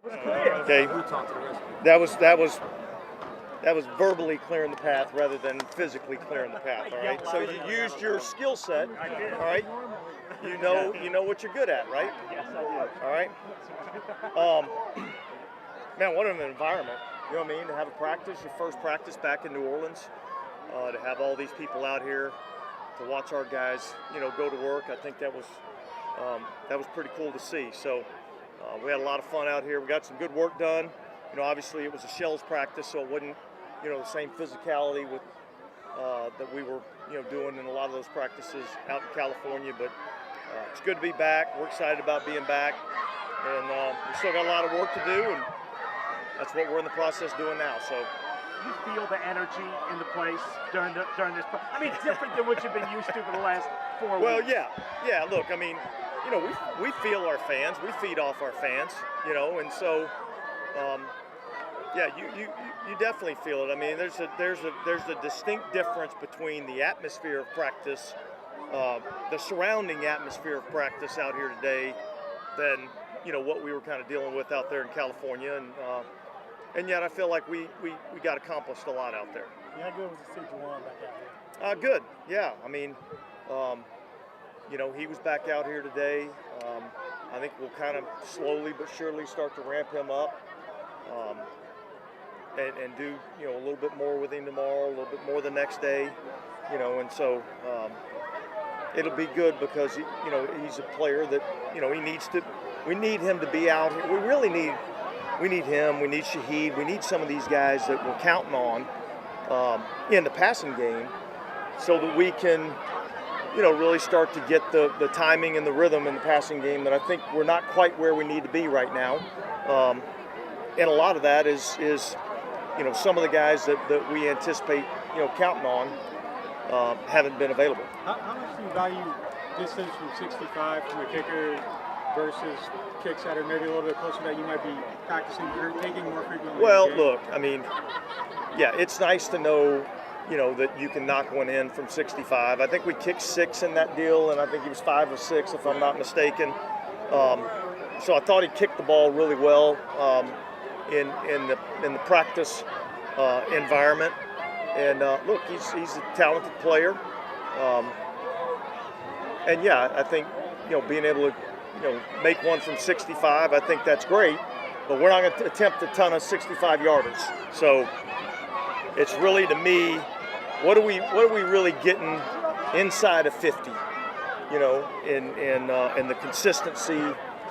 Okay, that was verbally clearing the path rather than physically clearing the path. All right. So you used your skill set. All right. You know what you're good at, right? Yes, I do. All right. Man, what an environment. You know what I mean? To have a practice, your first practice back in New Orleans, to have all these people out here, to watch our guys, go to work. I think that was pretty cool to see. So we had a lot of fun out here. We got some good work done. Obviously it was a shells practice, so it wasn't, the same physicality with that we were, doing in a lot of those practices out in California. But it's good to be back. We're excited about being back, and we still got a lot of work to do, and that's what we're in the process doing now. So. You feel the energy in the place during this. I mean, different than what you've been used to for the last 4 weeks. Well, yeah. Look, I mean, we feel our fans. We feed off our fans. And so, you definitely feel it. I mean, there's a distinct difference between the atmosphere of practice, the surrounding atmosphere of practice out here today, than what we were kind of dealing with out there in California, and yet I feel like we got accomplished a lot out there. Yeah, how good was to see Juwan back out here? Good. Yeah. I mean, he was back out here today. I think we'll kind of slowly but surely start to ramp him up, and do a little bit more with him tomorrow, a little bit more the next day, and so it'll be good because he's a player that he needs to. We need him to be out here. We really need. We need him. We need Shaheed. We need some of these guys that we're counting on in the passing game, so that we can, really start to get the timing and the rhythm in the passing game that I think we're not quite where we need to be right now. And a lot of that is some of the guys that we anticipate, counting on haven't been available. How much do you value distance from 65 from a kicker versus kicks that are maybe a little bit closer that you might be practicing or taking more frequently? Well, look, I mean, yeah, it's nice to know, that you can knock one in from 65. I think we kicked 6 in that deal, and I think he was 5 or 6, if I'm not mistaken. So I thought he kicked the ball really well in the practice environment. And look, he's a talented player. And yeah, I think being able to make one from 65, I think that's great, but we're not going to attempt a ton of 65-yarders. So it's really, to me, what are we really getting inside of 50? In the consistency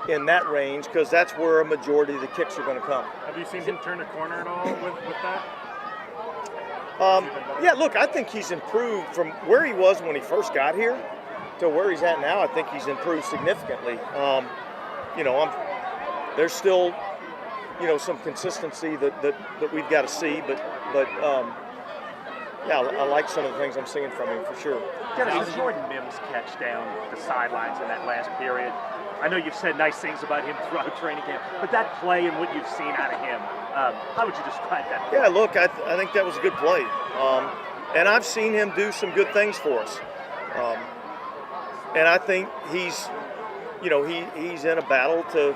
in that range, because that's where a majority of the kicks are going to come. Have you seen him turn a corner at all with that? Yeah, look, I think he's improved from where he was when he first got here to where he's at now. I think he's improved significantly. There's still, some consistency that we've got to see, but yeah, I like some of the things I'm seeing from him for sure. Dennis, Jordan Mims catch down the sidelines in that last period. I know you've said nice things about him throughout training camp, but that play and what you've seen out of him, how would you describe that? Yeah, look, I think that was a good play, and I've seen him do some good things for us. And I think he's in a battle to,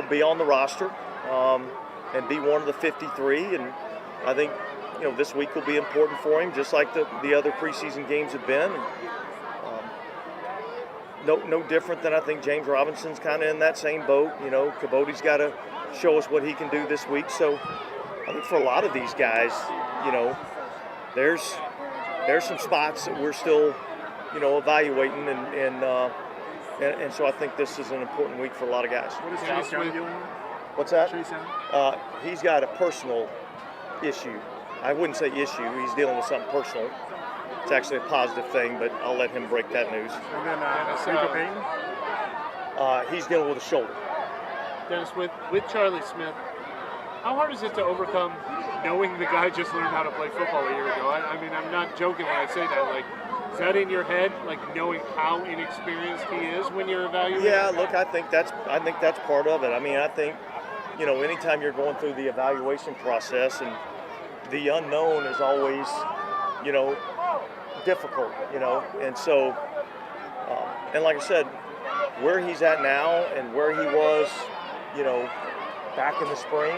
be on the roster and be one of the 53. And I think, this week will be important for him, just like the other preseason games have been. No different than I think James Robinson's kind of in that same boat. Cabote's got to show us what he can do this week. So I think for a lot of these guys, there's some spots that we're still evaluating, and so I think this is an important week for a lot of guys. What is Chase Young doing? What's that? Chase Young? He's got a personal issue. I wouldn't say issue. He's dealing with something personal. It's actually a positive thing, but I'll let him break that news. And then Rico Payton? He's dealing with a shoulder. Dennis, with Charlie Smith, how hard is it to overcome knowing the guy just learned how to play football a year ago? I mean, I'm not joking when I say that. Like, is that in your head, like knowing how inexperienced he is when you're evaluating? Yeah, look, I think that's part of it. I mean, I think, anytime you're going through the evaluation process, and the unknown is always, difficult, and so, and like I said, where he's at now and where he was, back in the spring,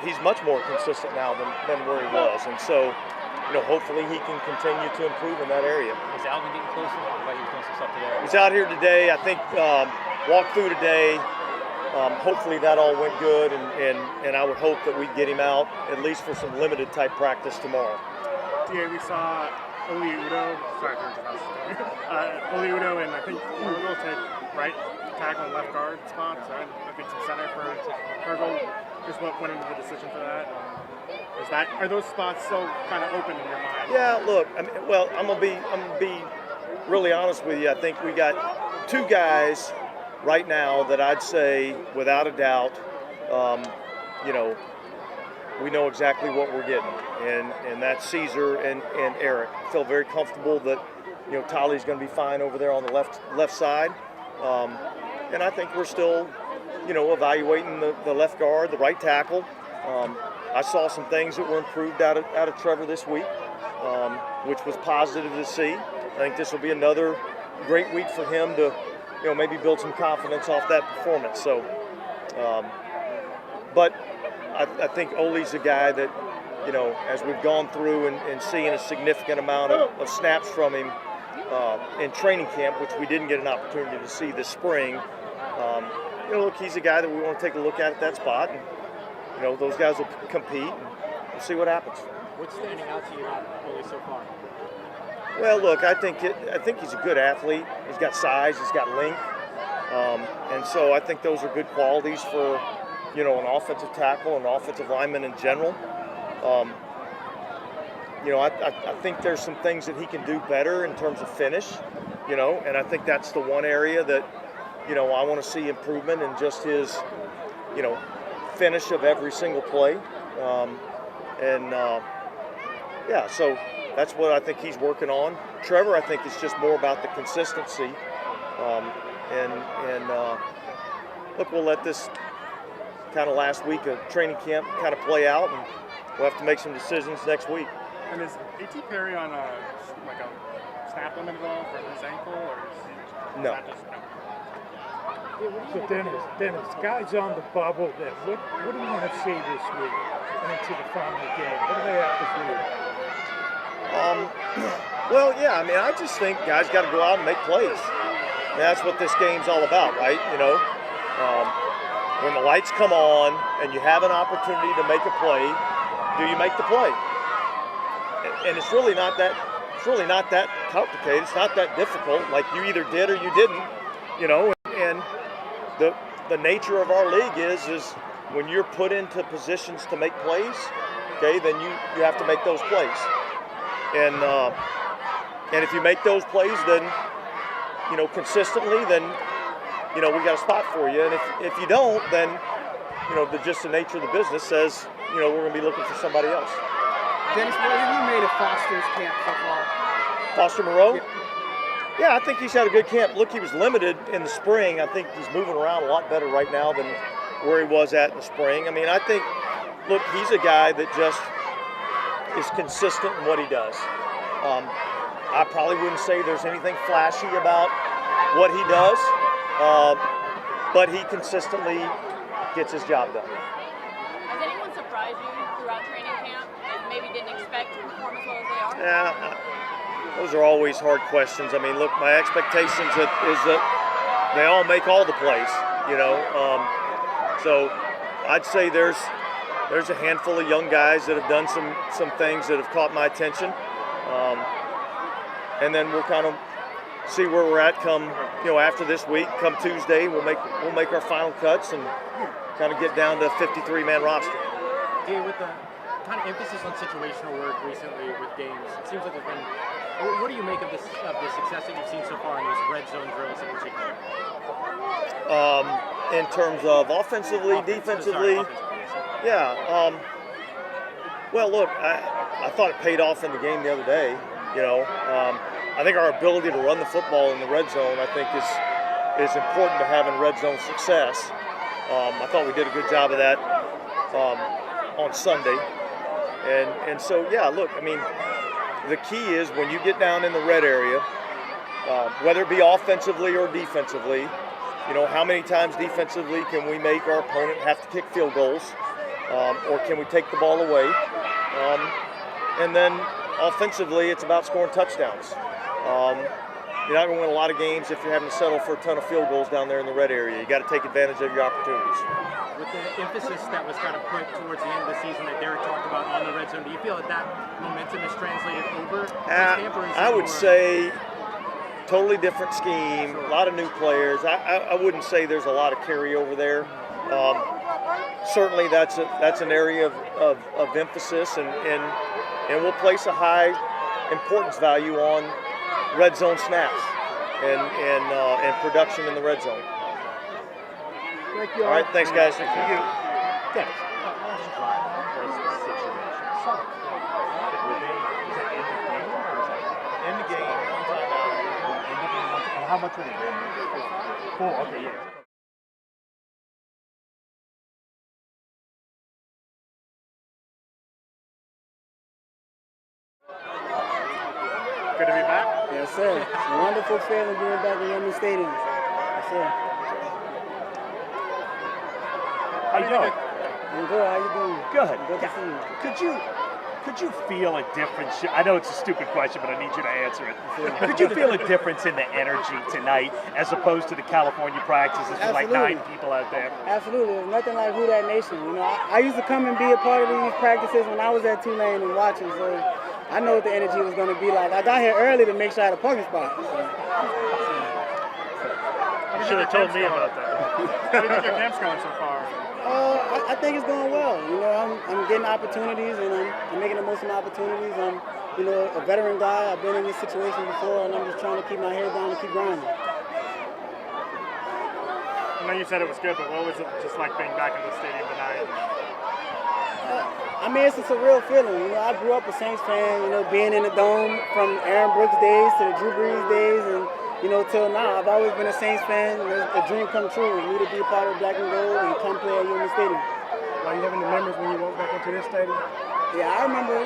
he's much more consistent now than where he was. And so, hopefully he can continue to improve in that area. Is Alvin getting closer? I thought he was doing some stuff today. He's out here today. I think walked through today. Hopefully that all went good, and I would hope that we get him out at least for some limited type practice tomorrow. Yeah, we saw Oli Udo, Oli Udo and I think Virgil take right tackle and left guard spots. So I think some center for Virgil. Just what went into the decision for that? Are those spots still kind of open in your mind? Yeah, look, I'm gonna be really honest with you. I think we got two guys right now that I'd say, without a doubt, we know exactly what we're getting, and that's Caesar and Eric. I feel very comfortable that Tolly's going to be fine over there on the left side, and I think we're still evaluating the left guard, the right tackle. I saw some things that were improved out of Trevor this week, which was positive to see. I think this will be another great week for him to maybe build some confidence off that performance. So, but I think Oli's a guy that, as we've gone through and seeing a significant amount of snaps from him in training camp, which we didn't get an opportunity to see this spring, look, he's a guy that we want to take a look at that spot. And, those guys will compete, and we'll see what happens. What's standing out to you about Oli so far? Well, look, I think he's a good athlete. He's got size, he's got length, and so I think those are good qualities for an offensive tackle and offensive lineman in general. I think there's some things that he can do better in terms of finish, and I think that's the one area that I want to see improvement in, just his finish of every single play, so that's what I think he's working on. Trevor, I think, is just more about the consistency. Look, we'll let this kind of last week of training camp kind of play out, and we'll have to make some decisions next week. And is A.T. Perry on a snap limit at all for his ankle, or is No. that just no? So Dennis, guys on the bubble, then what do you want to see this week into the final game? What do they have to do? Well, yeah, I just think guys got to go out and make plays. That's what this game's all about, right? When the lights come on and you have an opportunity to make a play, do you make the play? And it's really not that complicated. It's not that difficult. Like, you either did or you didn't, and the nature of our league is when you're put into positions to make plays, okay, then you have to make those plays. And if you make those plays, then consistently, then we got a spot for you. And if you don't, then just the nature of the business says we're going to be looking for somebody else. Dennis, what have you made of Foster's camp so far? Foster Moreau? Yeah, I think he's had a good camp. Look, he was limited in the spring. I think he's moving around a lot better right now than where he was at in the spring. I think, look, he's a guy that just is consistent in what he does. I probably wouldn't say there's anything flashy about what he does, but he consistently gets his job done. Has anyone surprised you throughout training camp and maybe didn't expect to perform as well as they are? Yeah, those are always hard questions. Look, my expectations is that they all make all the plays, So I'd say there's a handful of young guys that have done some things that have caught my attention, and then we'll kind of see where we're at come after this week. Come Tuesday, we'll make our final cuts and kind of get down to a 53-man roster. Yeah, with the kind of emphasis on situational work recently with games, it seems like there's been. What do you make of the success that you've seen so far in these red zone drills in particular? In terms of offensively, defensively, yeah. Well, look, I thought it paid off in the game the other day. I think our ability to run the football in the red zone, I think, is important to having red zone success. I thought we did a good job of that on Sunday, and so yeah. Look, the key is when you get down in the red area, whether it be offensively or defensively, how many times defensively can we make our opponent have to kick field goals, or can we take the ball away? And then offensively, it's about scoring touchdowns. You're not going to win a lot of games if you're having to settle for a ton of field goals down there in the red area. You got to take advantage of your opportunities. With the emphasis that was kind of put towards the end of the season that Derek talked about on the red zone, do you feel that momentum is translated over to camp? I would say totally different scheme, a lot of new players. I wouldn't say there's a lot of carryover there. Certainly that's an area of emphasis, and we'll place a high importance value on red zone snaps and production in the red zone. Thank you all right, thanks guys. Thank you. Dennis, last drive was the situation. So, was that end of game or was that end of game? One timeout. End of game. And how much were they winning? 4. Okay, yeah. Good to be back. Yes, sir. It's a wonderful feeling being back in Yulman Stadium. Yes, sir. How you doing? I'm good. How you doing? Good. Good to see you. Could you feel a difference? I know it's a stupid question, but I need you to answer it. Could you feel a difference in the energy tonight as opposed to the California practices with like 9 people out there? Absolutely. There's nothing like Who Dat Nation. I used to come and be a part of these practices when I was at Tulane and watching, so I know what the energy was going to be like. I got here early to make sure I had a parking spot. You should have told me about that. How do you think your camp's going so far? I think it's going well. I'm getting opportunities and I'm making the most of my opportunities. I'm, a veteran guy. I've been in this situation before, and I'm just trying to keep my head down and keep grinding. I know you said it was good, but what was it just like being back in the stadium tonight? It's a surreal feeling. I grew up a Saints fan, being in the Dome from Aaron Brooks days to the Drew Brees days, and till now. I've always been a Saints fan. It's a dream come true for me to be a part of Black and Gold and come play at Yulman Stadium. Are you having the memories when you walked back into this stadium? Yeah, I remember,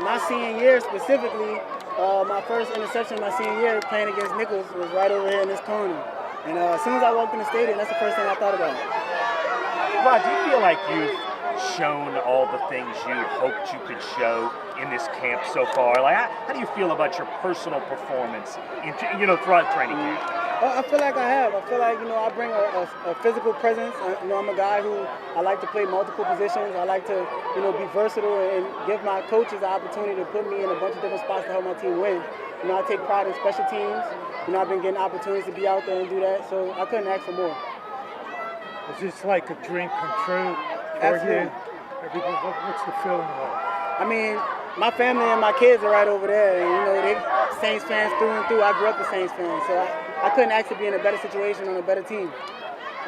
my senior year specifically, my first interception my senior year playing against Nichols was right over here in this corner. And as soon as I walked in the stadium, that's the first thing I thought about. Rod, do you feel like you've shown all the things you hoped you could show in this camp so far? Like, how do you feel about your personal performance throughout training camp? I feel like I have. I feel like, I bring a physical presence. I'm a guy who I like to play multiple positions. I like to, be versatile and give my coaches the opportunity to put me in a bunch of different spots to help my team win. I take pride in special teams. I've been getting opportunities to be out there and do that, so I couldn't ask for more. Is this like a dream come true for you? What's the feeling like? My family and my kids are right over there, and they Saints fans through and through. I grew up a Saints fan, so I couldn't ask to be in a better situation on a better team.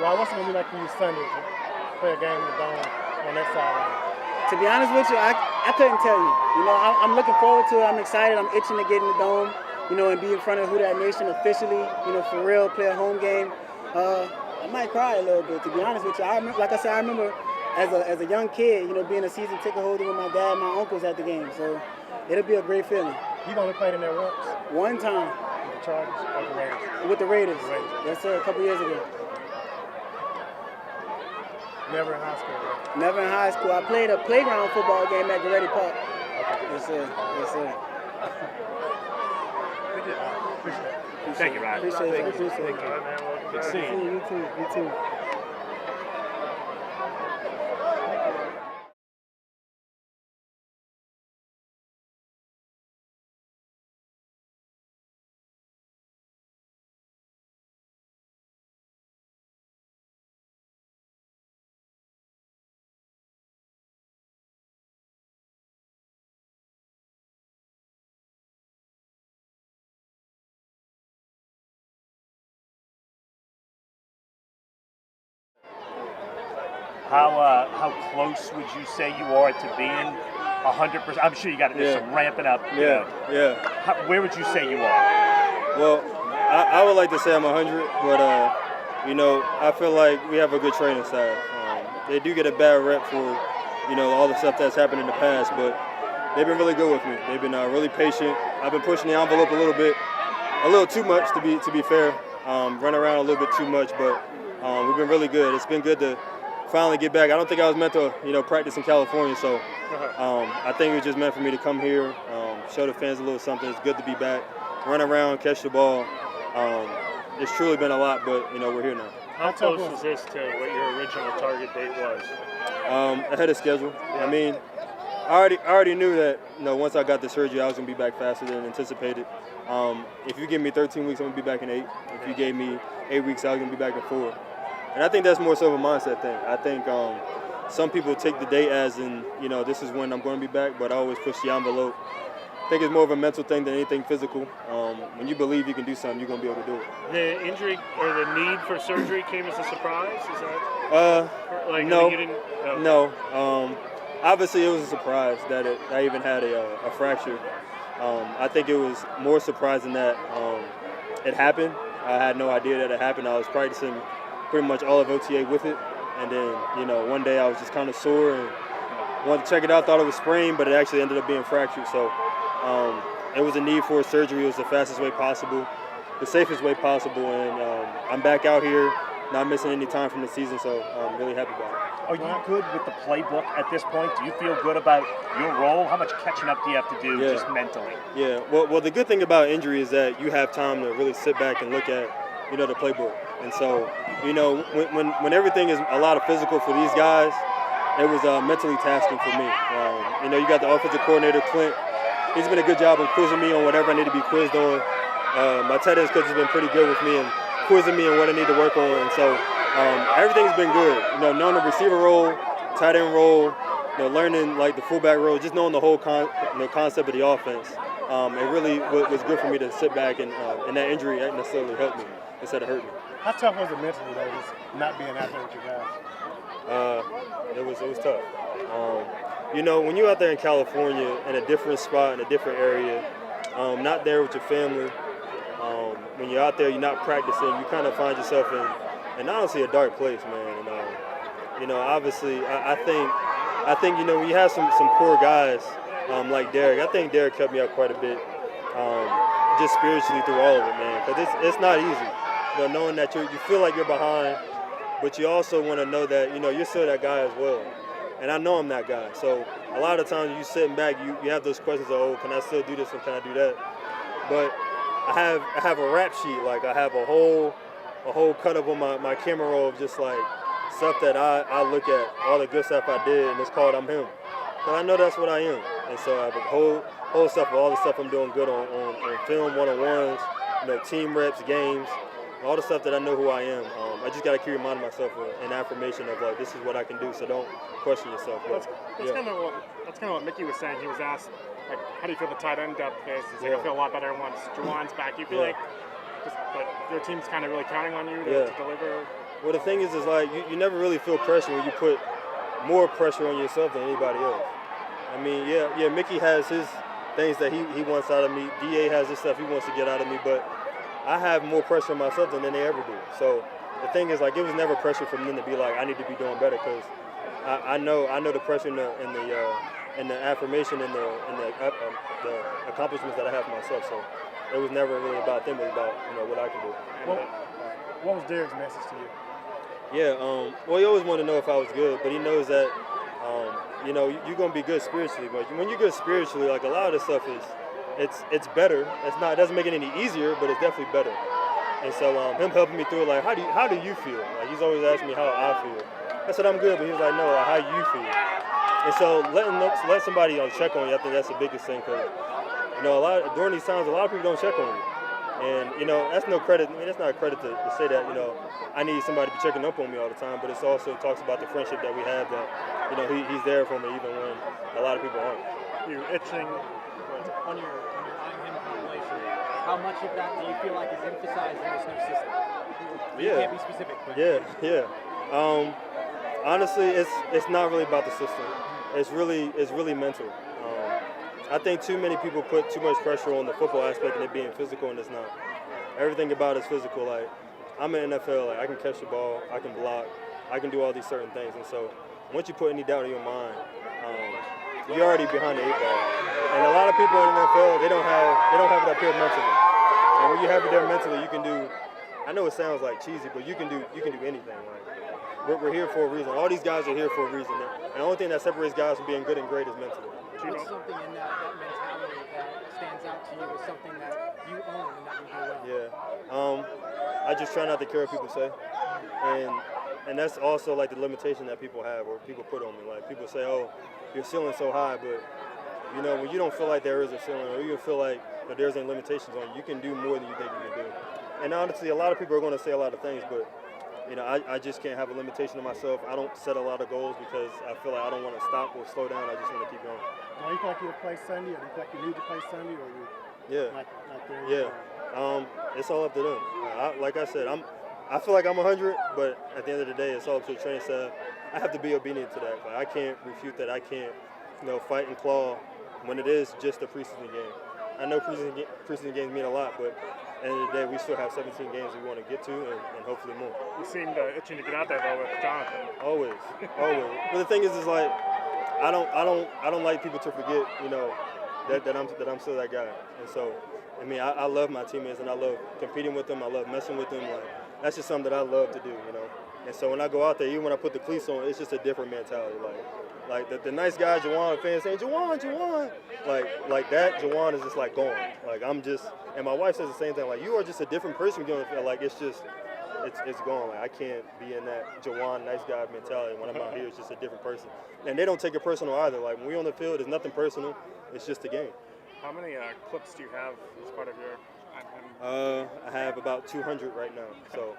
Well, what's it going to be like for you Sunday to play a game in the Dome on that sideline? To be honest with you, I couldn't tell you. I'm looking forward to it. I'm excited. I'm itching to get in the Dome, and be in front of Who Dat Nation officially, for real, play a home game. I might cry a little bit, to be honest with you. I remember as a young kid, being a season ticket holder with my dad and my uncles at the game. So it'll be a great feeling. You've only played in there once? One time. With the Chargers or the Raiders? With the Raiders. Yes, sir, a couple years ago. Never in high school, right? Never in high school. I played a playground football game at Goretti Park. Okay. Yes, sir. Yes, sir. Appreciate it. Thank you, Rod. Appreciate it. Good seeing you. You too. You too. How close would you say you are to being 100%? I'm sure you got to do some ramping up. Yeah. Where would you say you are? Well, I would like to say I'm 100, but I feel like we have a good training staff. They do get a bad rep for all the stuff that's happened in the past, but they've been really good with me. They've been really patient. I've been pushing the envelope a little bit, a little too much to be fair. Run around a little bit too much, but we've been really good. It's been good to finally get back. I don't think I was meant to, practice in California, so I think it was just meant for me to come here, show the fans a little something. It's good to be back, run around, catch the ball. It's truly been a lot, but we're here now. How close is this to what your original target date was? Ahead of schedule. I mean, I already knew that once I got the surgery, I was gonna be back faster than anticipated. If you give me 13 weeks, I'm gonna be back in 8. If you gave me 8 weeks, I was gonna be back in 4. And I think that's more so of a mindset thing. I think some people take the date as in, this is when I'm going to be back, but I always push the envelope. I think it's more of a mental thing than anything physical. When you believe you can do something, you're going to be able to do it. The injury or the need for surgery came as a surprise? Is that no. You didn't, No. Obviously, it was a surprise that I even had a fracture. I think it was more surprising that it happened. I had no idea that it happened. I was practicing pretty much all of OTA with it. And then, one day I was just kind of sore and wanted to check it out. Thought it was sprained, but it actually ended up being fractured. So it was a need for surgery. It was the fastest way possible, the safest way possible. And I'm back out here, not missing any time from the season. So I'm really happy about it. Are you good with the playbook at this point? Do you feel good about your role? How much catching up do you have to do just mentally? Yeah, well, the good thing about injury is that you have time to really sit back and look at, the playbook. And so, when everything is a lot of physical for these guys, it was mentally tasking for me. You got the offensive coordinator, Clint. He's been a good job of quizzing me on whatever I need to be quizzed on. My tight ends coach has been pretty good with me and quizzing me on what I need to work on. And so everything's been good. Knowing the receiver role, tight end role, learning like the fullback role, just knowing the whole concept of the offense. It really was good for me to sit back and that injury didn't necessarily helped me instead of hurt me. How tough was it mentally, though, just not being out there with your guys? It was tough. When you're out there in California in a different spot, in a different area, not there with your family, when you're out there, you're not practicing, you kind of find yourself in honestly a dark place, man. And, obviously, I think when you have some core guys like Derek, I think Derek helped me out quite a bit, just spiritually through all of it, man. Because it's not easy, knowing that you feel like you're behind, but you also want to know that you're still that guy as well. And I know I'm that guy. So a lot of times you sitting back, you have those questions of, oh, can I still do this and can I do that? But I have a rap sheet, like I have a whole cut up on my camera roll of just like stuff that I look at, all the good stuff I did, and it's called I'm him. But I know that's what I am. And so I have a whole stuff of all the stuff I'm doing good on film, one-on-ones, team reps, games, all the stuff that I know who I am. I just got to keep reminding myself an affirmation of like, this is what I can do, so don't question yourself. That's kind of what Mickey was saying. He was asked, like, how do you feel the tight end depth is? He's like, I feel a lot better once Juwan's back. You feel like your team's kind of really counting on you to deliver? Well, the thing is like, you never really feel pressure when you put more pressure on yourself than anybody else. I mean, Mickey has his things that he wants out of me. DA has his stuff he wants to get out of me, but I have more pressure on myself than they ever do. So the thing is, like, it was never pressure from them to be like, I need to be doing better, because I know the pressure and the affirmation and the accomplishments that I have for myself. So it was never really about them. It was about what I can do. What was Derek's message to you? Yeah. Well, he always wanted to know if I was good, but he knows that you're gonna be good spiritually. But when you're good spiritually, like a lot of this stuff is. It's better. It doesn't make it any easier, but it's definitely better. And so him helping me through it, like, how do you feel? Like, he's always asking me how I feel. I said I'm good, but he was like, no, like, how you feel? And so let somebody check on you, I think that's the biggest thing, because during these times, a lot of people don't check on you. And that's no credit. I mean, that's not a credit to say that I need somebody to be checking up on me all the time, but it also talks about the friendship that we have, that he's there for me even when a lot of people aren't. You itching. On your I'm him compilation, how much of that do you feel like is emphasized in this new system? You can't be specific. But Yeah. Honestly, it's not really about the system. It's really mental. I think too many people put too much pressure on the football aspect and it being physical, and it's not. Everything about it is physical. Like, I'm in NFL, like, I can catch the ball, I can block, I can do all these certain things. And so once you put any doubt in your mind, you're already behind the 8 ball. And a lot of people in the NFL, they don't have it up here mentally. And when you have it there mentally, you can do. I know it sounds like cheesy, but you can do anything. Like we're here for a reason. All these guys are here for a reason. And the only thing that separates guys from being good and great is mentally. What's something in that mentality that stands out to you as something that you own and that you do well? Yeah. I just try not to care what people say. And that's also like the limitation that people have or people put on me. Like people say, oh, your ceiling's so high, but you know, when you don't feel like there is a ceiling or you feel like there's any limitations on you, you can do more than you think you can do. And honestly, a lot of people are going to say a lot of things, but you know, I just can't have a limitation on myself. I don't set a lot of goals because I feel like I don't want to stop or slow down. I just want to keep going. Now, you feel like you'll play Sunday, or you feel like you need to play Sunday, or you not there? Yeah. It's all up to them. Like I said, I feel like I'm 100, but at the end of the day, it's all up to the training staff. I have to be obedient to that. Like, I can't refute that. I can't, fight and claw when it is just a preseason game. I know preseason games mean a lot, but at the end of the day, we still have 17 games we want to get to, and hopefully more. You seemed itching to get out there though with Jonathan. Always. But the thing is like I don't like people to forget, that I'm still that guy. And so, I mean, I love my teammates and I love competing with them. I love messing with them. Like that's just something that I love to do, And so when I go out there, even when I put the cleats on, it's just a different mentality. Like the nice guy, Juwan fans saying, Juwan. Like that, Juwan is just like gone. Like I'm just, and my wife says the same thing. Like you are just a different person going to feel like it's gone. Like I can't be in that Juwan nice guy mentality. When I'm out here, it's just a different person. And they don't take it personal either. Like when we're on the field, it's nothing personal. It's just a game. How many clips do you have as part of your? I have about 200 right now. So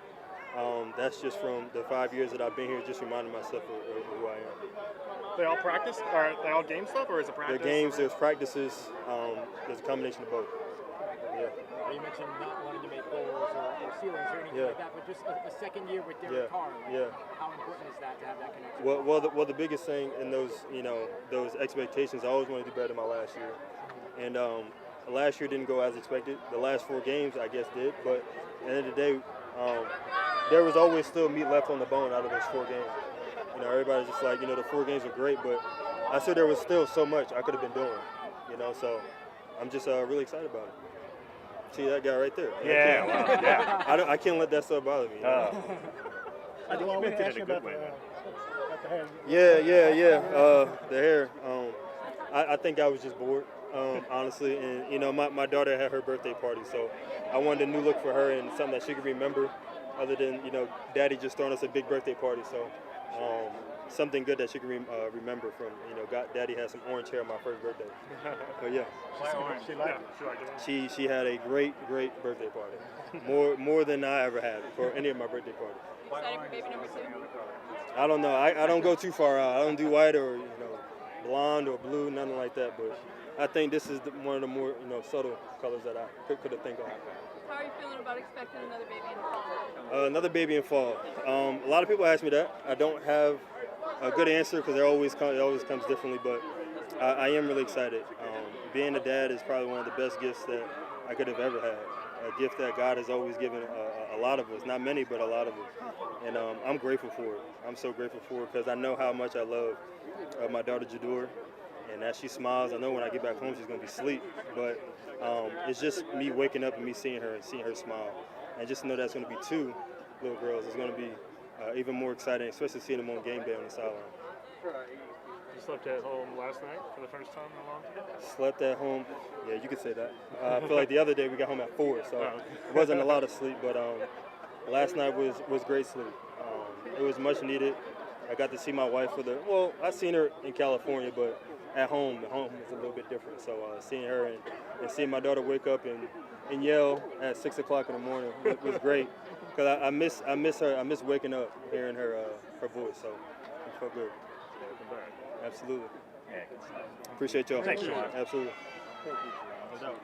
that's just from the 5 years that I've been here, just reminding myself of who I am. They all practice? Are they all game stuff, or is it practice? They're games, there's practices, there's a combination of both. Yeah. You mentioned not wanting to make goals or ceilings or anything like that, but just a second year with Derek Carr. How important is that to have that connection? Well, the biggest thing in those, those expectations, I always want to do better than my last year. And last year didn't go as expected. The last 4 games, I guess, did. But at the end of the day, there was always still meat left on the bone out of those 4 games. Everybody's just like, the 4 games were great, but I said there was still so much I could have been doing, So I'm just really excited about it. See that guy right there? I can't let that stuff bother me. I think you meant it in a good way. The hair. I think I was just bored, honestly. And, my daughter had her birthday party, so I wanted a new look for her and something that she could remember other than, Daddy just throwing us a big birthday party. So something good that she can remember from, Daddy had some orange hair on my first birthday. But yeah. She liked it. She had a great birthday party. More than I ever had for any of my birthday parties. Excited for baby number 2? I don't know. I don't go too far out. I don't do white or blonde or blue, nothing like that. But I think this is one of the more subtle colors that I could have think of. How are you feeling about expecting another baby in the fall? Another baby in fall. A lot of people ask me that. I don't have a good answer because it always comes differently. But I am really excited. Being a dad is probably one of the best gifts that I could have ever had. A gift that God has always given a lot of us, not many, but a lot of us. And I'm grateful for it. I'm so grateful for it because I know how much I love my daughter Jador. And as she smiles, I know when I get back home she's going to be asleep. But it's just me waking up and me seeing her smile. And just to know that's going to be 2 little girls is going to be even more exciting, especially seeing them on game day on the sideline. You slept at home last night for the first time in a long time? Slept at home. Yeah, you could say that. I feel like the other day we got home at 4, so it wasn't a lot of sleep. But last night was great sleep. It was much needed. I got to see my wife I seen her in California, but at home was a little bit different. So seeing her and seeing my daughter wake up and yell at 6 o'clock in the morning was great. Because I miss her. I miss waking up, hearing her voice. So it felt good. Absolutely. Yeah, good stuff. Appreciate y'all. Thanks, Juwan. Absolutely. No doubt.